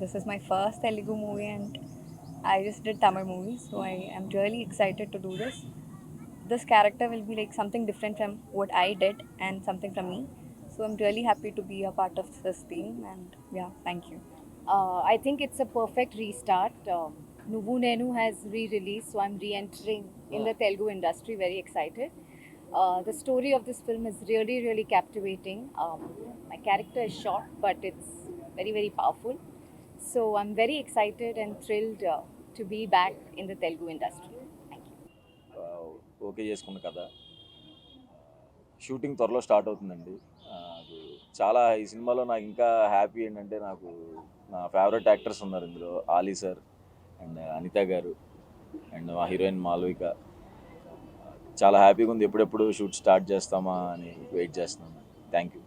this is my first Telugu movie and I just did Tamil movies, so I am really excited to do this. This character will be like something different from what I did and something from me. So I'm really happy to be a part of this team and yeah, thank you. I think it's a perfect restart. Nuvu Nenu has re-released, so I'm re-entering in the Telugu industry. Very excited. The story of this film is really, really captivating. My character is short, but it's very, very powerful. So I'm very excited and thrilled to be back in the Telugu industry. Thank you. Okay చేసుకున్న కథ shooting త్వరలో start అవుతుందండి. అది చాలా ఈ సినిమాలో నాకు ఇంకా హ్యాపీ ఏంటంటే నాకు నా ఫేవరెట్ యాక్టర్స్ ఉన్నారు ఇందులో. ఆలీ సార్ అండ్ అనిత గారు అండ్ మా హీరోయిన్ మాలవిక. చాలా హ్యాపీగా ఉంది. ఎప్పుడెప్పుడు షూట్ స్టార్ట్ చేస్తామా అని వెయిట్ చేస్తున్నాను. Thank you.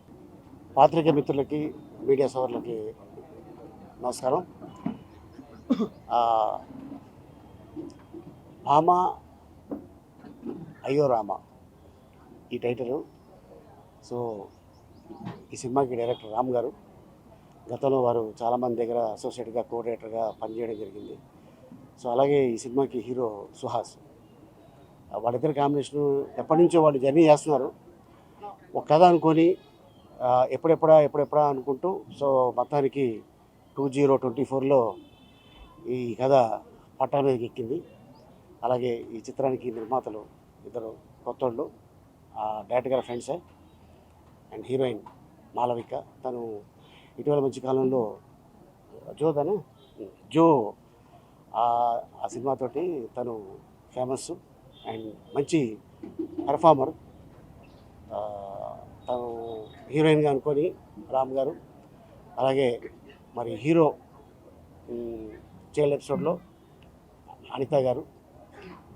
పాత్రిక మిత్రులకి, మీడియా సోదరులకి నమస్కారం. భామ అయ్యో రామ ఈ టైటిల్. సో ఈ సినిమాకి డైరెక్టర్ రామ్ గారు. గతంలో వారు చాలామంది దగ్గర అసోసియేట్గా, కోఆర్డినేటర్గా పనిచేయడం జరిగింది. సో అలాగే ఈ సినిమాకి హీరో సుహాస్. వాళ్ళిద్దరి కాంబినేషను ఎప్పటి నుంచో వాళ్ళు జర్నీ చేస్తున్నారు. ఒక కథ అనుకొని ఎప్పుడెప్పుడా అనుకుంటూ సో మొత్తానికి 2024లో ఈ కథ పట్టా మీదకి ఎక్కింది. అలాగే ఈ చిత్రానికి నిర్మాతలు ఇద్దరు కొత్తోళ్ళు, డైరెక్టర్ గారి ఫ్రెండ్సే. అండ్ హీరోయిన్ మాలవిక, తను ఇటీవల మంచి కాలంలో జో ఆ సినిమాతోటి తను ఫేమస్ అండ్ మంచి పెర్ఫార్మర్. తను హీరోయిన్గా అనుకొని రామ్ గారు, అలాగే మరి హీరో చైల్డ్ ఎపిసోడ్లో అనిత గారు.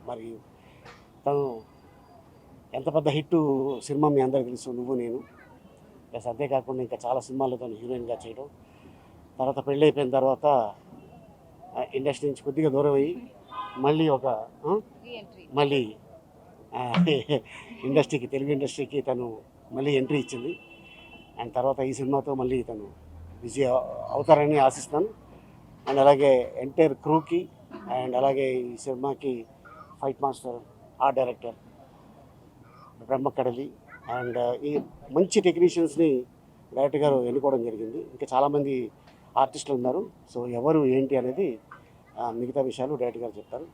మరి తను ఎంత పెద్ద హిట్ సినిమా మీ అందరికీ తెలుసు, నువ్వు నేను. ప్లస్ అంతేకాకుండా ఇంకా చాలా సినిమాల్లో తను హీరోయిన్గా చేయడం. తర్వాత పెళ్ళి అయిపోయిన తర్వాత ఇండస్ట్రీ నుంచి కొద్దిగా దూరం అయ్యి మళ్ళీ మళ్ళీ ఇండస్ట్రీకి, తెలుగు ఇండస్ట్రీకి తను మళ్ళీ ఎంట్రీ ఇచ్చింది. అండ్ తర్వాత ఈ సినిమాతో మళ్ళీ తను బిజీ అవుతారని ఆశిస్తాను. అండ్ అలాగే ఎంటైర్ క్రూకి, అండ్ అలాగే ఈ సినిమాకి fight master, art director Brahmakadali and ఈ మంచి టెక్నీషియన్స్ని డైరెక్టర్ గారు ఎన్నుకోవడం జరిగింది. ఇంకా చాలామంది ఆర్టిస్టులు ఉన్నారు. సో ఎవరు ఏంటి అనేది మిగతా విషయాలు డైరెక్టర్ గారు చెప్తారు.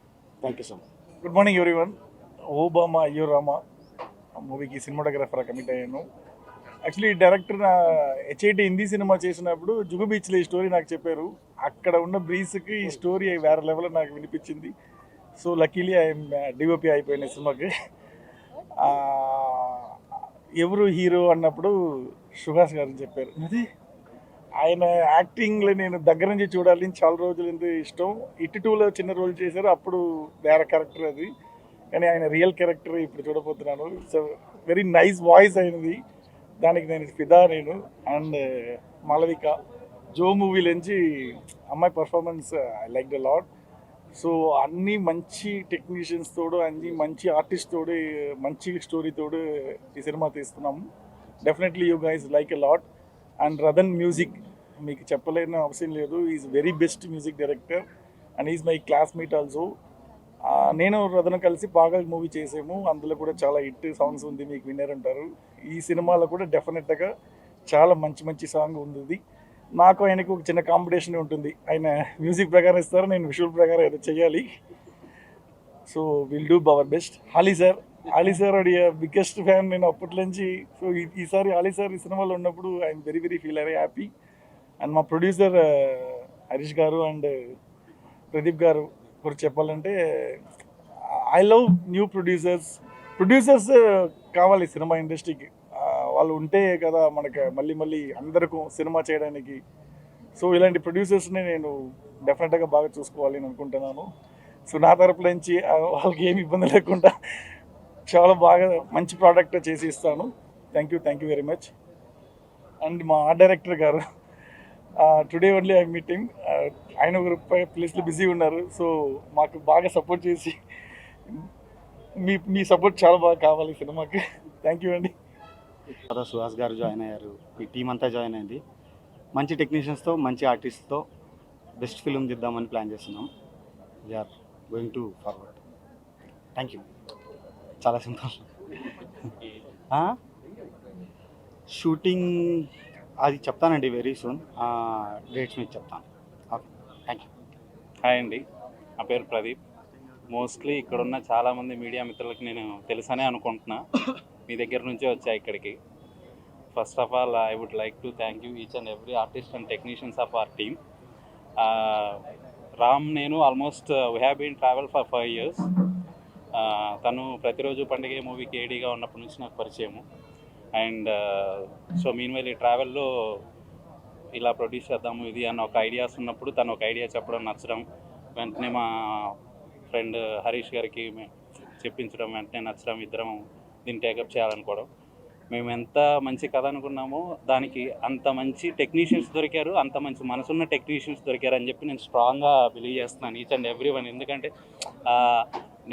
Thank you so much. Good morning everyone. O Bhama Ayyo Rama మూవీకి సినిమాటోగ్రాఫర్ కమిట్ అయ్యాను. Actually director HIT Hindi cinema చేసినప్పుడు జుగు బీచ్లో ఈ స్టోరీ నాకు చెప్పారు. అక్కడ ఉన్న బ్రీస్కి ఈ స్టోరీ వేరే లెవెల్లో నాకు వినిపించింది. సో లక్కీలీ ఐఎమ్ డిఓపి అయిపోయిన సినిమాకి. ఎవరు హీరో అన్నప్పుడు సుహాస్ గారు చెప్పారు. అది ఆయన యాక్టింగ్లో నేను దగ్గర నుంచి చూడాలని చాలా రోజులు ఎందుకు ఇష్టం. ఇటు టూలో చిన్న రోల్ చేశారు, అప్పుడు వేరే క్యారెక్టర్ అది. కానీ ఆయన రియల్ క్యారెక్టర్ ఇప్పుడు చూడబోతున్నాను. సో వెరీ నైస్ వాయిస్ అయినది, దానికి నేను ఫిదా నేను. అండ్ మాలవిక జో మూవీలోంచి అమ్మాయి performance I like the lot. So అన్ని మంచి టెక్నీషియన్స్ తోడు, అన్ని మంచి ఆర్టిస్ట్ తోడు, మంచి స్టోరీ తోడు ఈ సినిమా తీస్తున్నాము. Definitely you guys like a lot. And Radhan music మీకు చెప్పలేని అవసరం లేదు. Is very best music director and is my classmate also. నేను రదన్ కలిసి పాగల్ మూవీ చేసాము. అందులో కూడా చాలా హిట్ సాంగ్స్ ఉంది, మీకు విన్నారంటారు. ఈ సినిమాలో కూడా డెఫినెట్గా చాలా మంచి మంచి సాంగ్ ఉంది. నాకు ఆయనకు ఒక చిన్న కాంపిటీషన్ ఉంటుంది. ఆయన మ్యూజిక్ ప్రకారం ఇస్తారు, నేను విజువల్ ప్రకారం ఏదో చేయాలి. So will do our best. Ali sir biggest fan నేను అప్పటి నుంచి. సో ఈసారి ఆలీ సార్ ఈ సినిమాలో ఉన్నప్పుడు I'm very very feel very happy. And మా ప్రొడ్యూసర్ హరీష్ గారు అండ్ ప్రదీప్ గారు గురించి చెప్పాలంటే ఐ లవ్ న్యూ ప్రొడ్యూసర్స్ కావాలి సినిమా ఇండస్ట్రీకి. వాళ్ళు ఉంటే కదా మనకు మళ్ళీ మళ్ళీ అందరికీ సినిమా చేయడానికి. సో ఇలాంటి ప్రొడ్యూసర్స్ని నేను డెఫినెట్గా బాగా చూసుకోవాలి అని అనుకుంటున్నాను. సో నా తరపు నుంచి వాళ్ళకి ఏమి ఇబ్బంది లేకుండా చాలా బాగా మంచి ప్రోడక్ట్ చేసి ఇస్తాను. Thank you very much. And మా ఆర్ట్ డైరెక్టర్ గారు టుడే ఓన్లీ ఐ మీటింగ్. ఆయన ఒక ప్లేస్లో బిజీ ఉన్నారు. సో మాకు బాగా సపోర్ట్ చేసి మీ సపోర్ట్ చాలా బాగా కావాలి సినిమాకి. థ్యాంక్ యూ అండి. సుహాస్ గారు జాయిన్ అయ్యారు, ఈ టీం అంతా జాయిన్ అయింది. మంచి టెక్నీషియన్స్తో, మంచి ఆర్టిస్ట్తో బెస్ట్ ఫిల్మ్ తీద్దామని ప్లాన్ చేస్తున్నాం. We're going to forward. Thank you. చాలా సింపుల్. షూటింగ్ అది చెప్తానండి వెరీ సూన్. డేట్స్ మీకు చెప్తాను. Okay, thank you. హాయ్ అండి, నా పేరు ప్రదీప్. మోస్ట్లీ ఇక్కడున్న చాలామంది మీడియా మిత్రులకి నేను తెలుసనే అనుకుంటున్నా. మీ దగ్గర నుంచే వచ్చా ఇక్కడికి. First of all I would like to thank you each and every artist and technicians of our team. Ram నేను almost we have been travel for 5 years. తను ప్రతిరోజు పండుగ మూవీకి ఏడీగా ఉన్నప్పటి నుంచి నాకు పరిచయము. అండ్ సో మీన్వైల్ ఈ ట్రావెల్లో ఇలా ప్రొడ్యూస్ చేద్దాము ఇది అన్న ఒక ఐడియాస్ ఉన్నప్పుడు తను ఒక ఐడియా చెప్పడం నచ్చడం, వెంటనే మా ఫ్రెండ్ హరీష్ గారికి చెప్పించడం, వెంటనే నచ్చడం, ఇద్దరం దీన్ని టేకప్ చేయాలనుకోవడం. మేము ఎంత మంచి కథ అనుకున్నామో దానికి అంత మంచి టెక్నీషియన్స్ దొరికారు, అంత మంచి మనసున్న టెక్నీషియన్స్ దొరికారు అని చెప్పి నేను స్ట్రాంగ్గా బిలీవ్ చేస్తున్నాను ఈచ్ అండ్ ఎవ్రీ వన్. ఎందుకంటే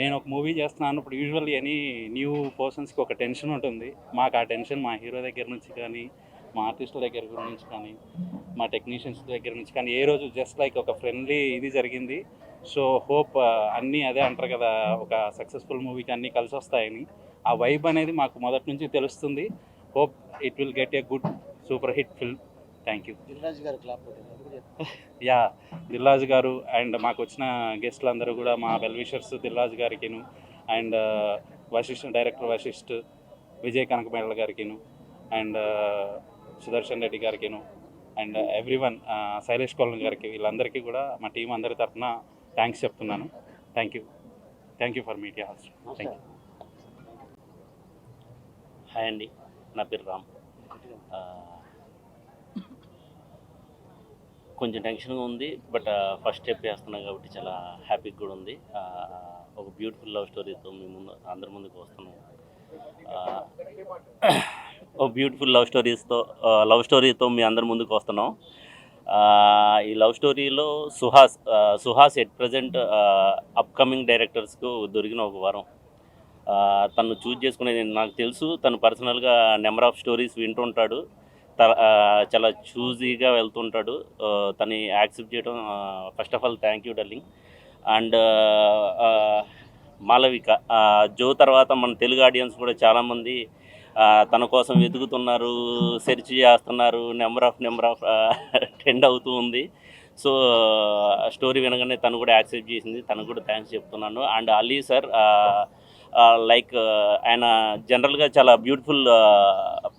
నేను ఒక మూవీ చేస్తున్నాను ఇప్పుడు యూజువల్లీ ఎనీ న్యూ పర్సన్స్కి ఒక టెన్షన్ ఉంటుంది. మాకు ఆ టెన్షన్ మా హీరో దగ్గర నుంచి కానీ, మా ఆర్టిస్టుల దగ్గర నుంచి కానీ, మా టెక్నీషియన్స్ దగ్గర నుంచి కానీ ఏ రోజు జస్ట్ లైక్ ఒక ఫ్రెండ్లీ ఇది జరిగింది. సో హోప్ అన్నీ అదే అంటారు కదా, ఒక సక్సెస్ఫుల్ మూవీకి అన్నీ కలిసి వస్తాయని. ఆ వైబ్ అనేది మాకు మొదటి నుంచి తెలుస్తుంది. Hope it will get a good super hit film. Thank you. Yeah, Dil Raju గారు అండ్ మాకు వచ్చిన గెస్ట్లు అందరూ కూడా మా వెల్ విషర్స్ దిల్రాజు గారికిను, అండ్ డైరెక్టర్ వశిష్ఠ్, విజయ్ కనకమేళ గారికిను, అండ్ సుదర్శన్ రెడ్డి గారికిను, and everyone, Shailesh Kollam గారికి, వీళ్ళందరికీ కూడా మా టీం అందరి తరఫున థ్యాంక్స్ చెప్తున్నాను. Thank you for media also. Thank you. Hi అండి, నా పేరు రామ్. కొంచెం టెన్షన్గా ఉంది, బట్ ఫస్ట్ స్టెప్ వేస్తున్నాం కాబట్టి చాలా హ్యాపీగా కూడా ఉంది. ఒక బ్యూటిఫుల్ లవ్ స్టోరీతో మీ ముందు అందరి ముందుకు వస్తున్నాం. ఒక బ్యూటిఫుల్ లవ్ స్టోరీతో మీ అందరి ముందుకు వస్తున్నాం. ఈ లవ్ స్టోరీలో సుహాస్ ఎట్ ప్రజెంట్ అప్కమింగ్ డైరెక్టర్స్కు దొరికిన ఒక వరం. తను చూజ్ చేసుకునేది నాకు తెలుసు. తను పర్సనల్గా నెంబర్ ఆఫ్ స్టోరీస్ వింటుంటాడు, చాలా చూజీగా వెళ్తుంటాడు. తను యాక్సెప్ట్ చేయడం first of all thank you darling. And Malavika, జో తర్వాత మన తెలుగు ఆడియన్స్ కూడా చాలామంది తన కోసం వెతుకుతున్నారు, సెర్చ్ చేస్తున్నారు. నెంబర్ ఆఫ్ ట్రెండ్ అవుతూ ఉంది. సో స్టోరీ వినగానే తను కూడా యాక్సెప్ట్ చేసింది. తనకు కూడా థ్యాంక్స్ చెప్తున్నాను. అండ్ అలీ సార్, లైక్ ఆయన జనరల్గా చాలా బ్యూటిఫుల్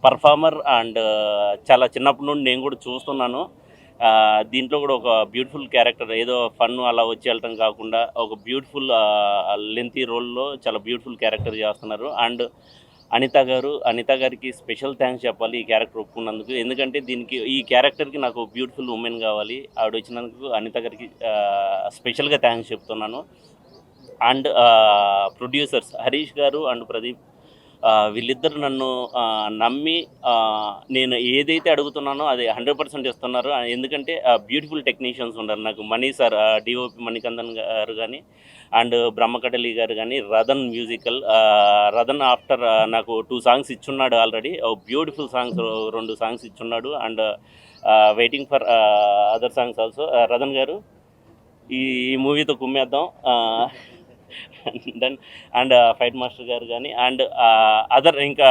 పర్ఫార్మర్ అండ్ చాలా చిన్నప్పటి నుండి నేను కూడా చూస్తున్నాను. దీంట్లో కూడా ఒక బ్యూటిఫుల్ క్యారెక్టర్, ఏదో ఫన్ అలా వచ్చి వెళ్ళటం కాకుండా ఒక బ్యూటిఫుల్ లెంతీ రోల్లో చాలా బ్యూటిఫుల్ క్యారెక్టర్ చేస్తున్నారు. అండ్ అనిత గారికి స్పెషల్ థ్యాంక్స్ చెప్పాలి ఈ క్యారెక్టర్ ఒప్పుకున్నందుకు. ఎందుకంటే ఈ క్యారెక్టర్కి నాకు బ్యూటిఫుల్ ఉమెన్ కావాలి. ఆవిడ వచ్చినందుకు అనిత గారికి స్పెషల్గా థ్యాంక్స్ చెప్తున్నాను. అండ్ ప్రొడ్యూసర్స్ హరీష్ గారు అండ్ ప్రదీప్, వీళ్ళిద్దరు నన్ను నమ్మి నేను ఏదైతే అడుగుతున్నానో అది 100% ఇస్తున్నారు. ఎందుకంటే బ్యూటిఫుల్ టెక్నీషియన్స్ ఉన్నారు నాకు. మణి సార్, డిఓపి మణికందన్ గారు కానీ, అండ్ బ్రహ్మకటలి గారు కానీ, రదన్ మ్యూజికల్, రదన్ ఆఫ్టర్ నాకు 2 songs ఇచ్చున్నాడు ఆల్రెడీ. బ్యూటిఫుల్ సాంగ్స్ 2 songs ఇచ్చున్నాడు. And waiting for other songs also. Radhan గారు, ఈ మూవీతో కుమ్మేద్దాం. దెన్ అండ్ ఫైట్ మాస్టర్ గారు కానీ, అండ్ అదర్ ఇంకా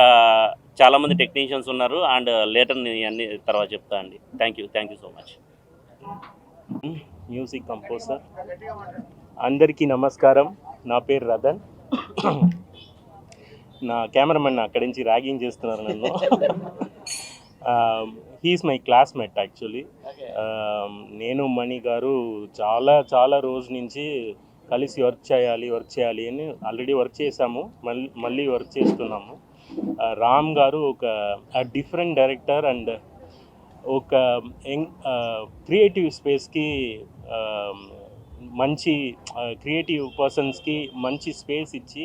చాలామంది టెక్నీషియన్స్ ఉన్నారు. అండ్ లేటర్ అన్ని తర్వాత చెప్తా అండి. Thank you so much. Music composer అందరికీ నమస్కారం. నా పేరు రదన్. నా కెమెరామెన్ అక్కడి నుంచి ర్యాగింగ్ చేస్తున్నారు నన్ను. He is my classmate actually. నేను మణి గారు చాలా రోజు నుంచి కలిసి వర్క్ చేయాలి అని ఆల్రెడీ వర్క్ చేసాము, మళ్ళీ వర్క్ చేస్తున్నాము. రామ్ గారు ఒక డిఫరెంట్ డైరెక్టర్ అండ్ ఒక క్రియేటివ్ స్పేస్కి మంచి క్రియేటివ్ పర్సన్స్కి మంచి స్పేస్ ఇచ్చి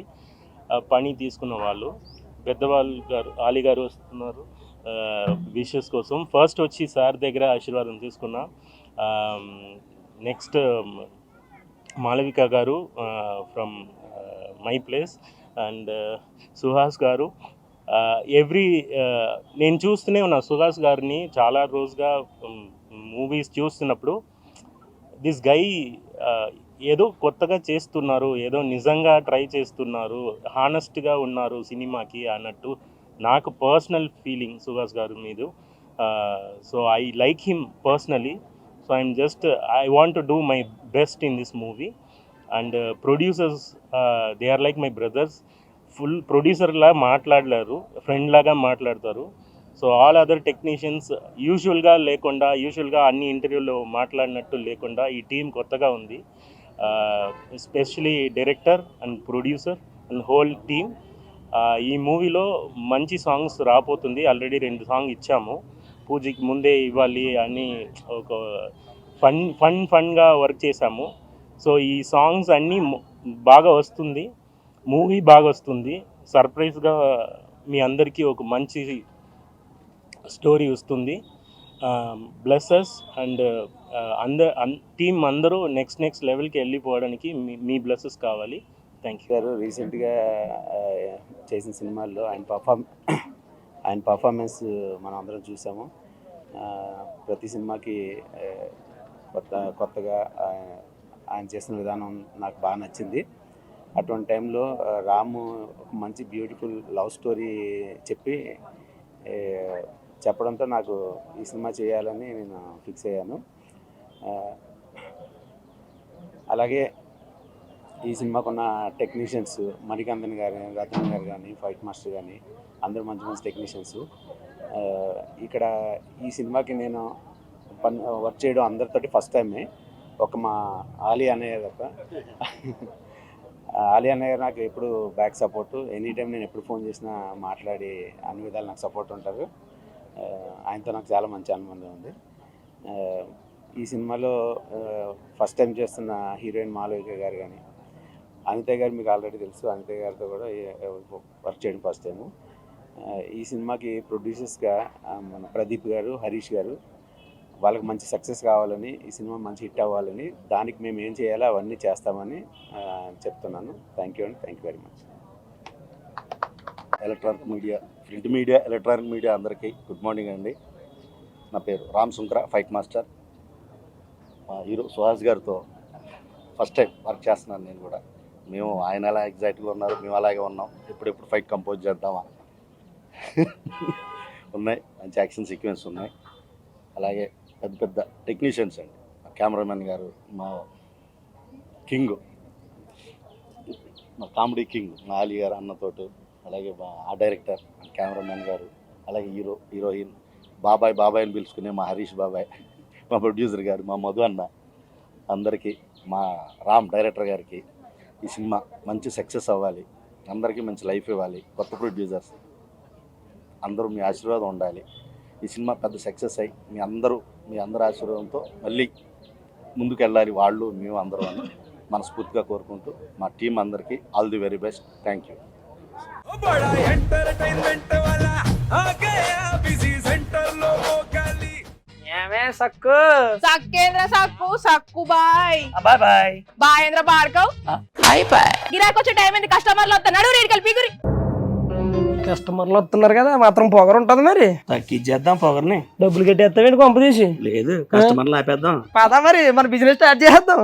పని తీసుకున్న వాళ్ళు. పెద్దవాళ్ళు గారు ఆలీ గారు వస్తున్నారు విషెస్ కోసం. ఫస్ట్ వచ్చి సార్ దగ్గర ఆశీర్వాదం తీసుకున్నా. నెక్స్ట్ మాలవిక గారు from my place, and Suhas గారు. నేను చూస్తూనే ఉన్నా సుహాస్ గారిని చాలా రోజుగా మూవీస్ చూస్తున్నప్పుడు. దిస్ గై ఏదో కొత్తగా చేస్తున్నారు, ఏదో నిజంగా ట్రై చేస్తున్నారు, హానెస్ట్గా ఉన్నారు సినిమాకి అన్నట్టు నాకు పర్సనల్ ఫీలింగ్ సుహాస్ గారు మీద. So I like him personally. So I want to do my best in this movie. And producers they are like my brothers. Full ప్రొడ్యూసర్లా మాట్లాడలేరు, ఫ్రెండ్ లాగా మాట్లాడతారు. సో ఆల్ అదర్ టెక్నీషియన్స్ యూజువల్గా అన్ని ఇంటర్వ్యూలో మాట్లాడినట్టు లేకుండా ఈ టీం కొత్తగా ఉంది. Especially director and producer and whole team. ఈ మూవీలో మంచి సాంగ్స్ రాబోతుంది. ఆల్రెడీ 2 సాంగ్ ఇచ్చాము, పూజకి ముందే ఇవ్వాలి అని ఒక ఫన్గా వర్క్ చేశాము. సో ఈ సాంగ్స్ అన్నీ బాగా వస్తుంది, మూవీ బాగా వస్తుంది. సర్ప్రైజ్గా మీ అందరికీ ఒక మంచి స్టోరీ వస్తుంది. బ్లెస్సెస్ అండ్ టీమ్ అందరూ నెక్స్ట్ లెవెల్కి వెళ్ళిపోవడానికి మీ బ్లెస్సెస్ కావాలి. Thank you. గారు రీసెంట్గా చేసిన సినిమాల్లో ఆయన పర్ఫార్మెన్స్ మనం అందరం చూసాము. ప్రతి సినిమాకి కొత్తగా ఆయన చేసిన విధానం నాకు బాగా నచ్చింది. అటువంటి టైంలో రాము ఒక మంచి బ్యూటిఫుల్ లవ్ స్టోరీ చెప్పడంతో నాకు ఈ సినిమా చేయాలని నేను ఫిక్స్ అయ్యాను. అలాగే ఈ సినిమాకున్న టెక్నీషియన్స్ మణికందన్ గారు, రతన్ గారు కానీ, ఫైట్ మాస్టర్ కానీ అందరూ మంచి టెక్నీషియన్స్. ఇక్కడ ఈ సినిమాకి నేను వర్క్ చేయడం అందరితోటి ఫస్ట్ టైమే. మా ఆలీ అన్నయ్య తప్ప. ఆలీ అన్నయ్య గారు నాకు ఎప్పుడు బ్యాక్ సపోర్టు. ఎనీ టైం నేను ఎప్పుడు ఫోన్ చేసినా మాట్లాడి అన్ని విధాలు నాకు సపోర్ట్ ఉంటారు. ఆయనతో నాకు చాలా మంచి అనుబంధం ఉంది. ఈ సినిమాలో ఫస్ట్ టైం చేస్తున్న హీరోయిన్ మాలవిక గారు కానీ, అనిత గారు మీకు ఆల్రెడీ తెలుసు. అనిత గారితో కూడా వర్క్ చేయడం ఫస్ట్ టైము. ఈ సినిమాకి ప్రొడ్యూసర్స్గా మన ప్రదీప్ గారు, హరీష్ గారు, వాళ్ళకి మంచి సక్సెస్ కావాలని, ఈ సినిమా మంచి హిట్ అవ్వాలని, దానికి మేము ఏం చేయాలో అవన్నీ చేస్తామని చెప్తున్నాను. థ్యాంక్ యూ అండి. Thank you very much. Electronic media, print media, electronic media అందరికీ గుడ్ మార్నింగ్ అండి. నా పేరు రామ్ సుంకర, ఫైట్ మాస్టర్. మా హీరో సుహాస్ గారితో ఫస్ట్ టైం వర్క్ చేస్తున్నాను నేను కూడా. ఆయన ఎలా ఎగ్జైట్గా ఉన్నారు, మేము అలాగే ఉన్నాం. ఎప్పుడెప్పుడు ఫైట్ కంపోజ్ చేద్దామా ఉన్నాయి. మంచి యాక్షన్ సీక్వెన్స్ ఉన్నాయి. అలాగే పెద్ద టెక్నీషియన్స్ అండి. మా కెమెరామెన్ గారు, మా కింగ్, మా కామెడీ కింగ్ మా ఆలీ గారు అన్నతోటి, అలాగే మా డైరెక్టర్, కెమెరామెన్ గారు, అలాగే హీరోయిన్ బాబాయ్ అని పిలుచుకునే మా హరీష్ బాబాయ్, మా ప్రొడ్యూసర్ గారు, మా మధు అన్న, అందరికీ, మా రామ్ డైరెక్టర్ గారికి ఈ సినిమా మంచి సక్సెస్ అవ్వాలి, అందరికీ మంచి లైఫ్ ఇవ్వాలి. కొత్త ప్రొడ్యూసర్స్ అందరూ మీ ఆశీర్వాదం ఉండాలి. ఈ సినిమా పెద్ద సక్సెస్ అయ్యి మీ అందరి ఆశీర్వాదంతో మళ్ళీ ముందుకు వెళ్ళాలి, వాళ్ళు మేము అందరూ అని మనస్ఫూర్తిగా కోరుకుంటూ మా టీం అందరికీ all the very best. Thank you. సక్కు బాయ్ బాయ్ బాయేంద్ర భార్గవ్ గిరాకొచ్చే టైం ఏంది, కస్టమర్లు వస్తున్నాడు రేడికల్ పిగురి. కస్టమర్లు వస్తున్నారు కదా, మాత్రం పొగరు ఉంటది. మరి తగ్గించేద్దాం పొగర్ని. డబ్బులు కట్టేస్తావేంటి కొంప తీసి? లేదు, కస్టమర్లు ఆపేద్దాం. పదా మరి మన బిజినెస్ స్టార్ట్ చేద్దాం.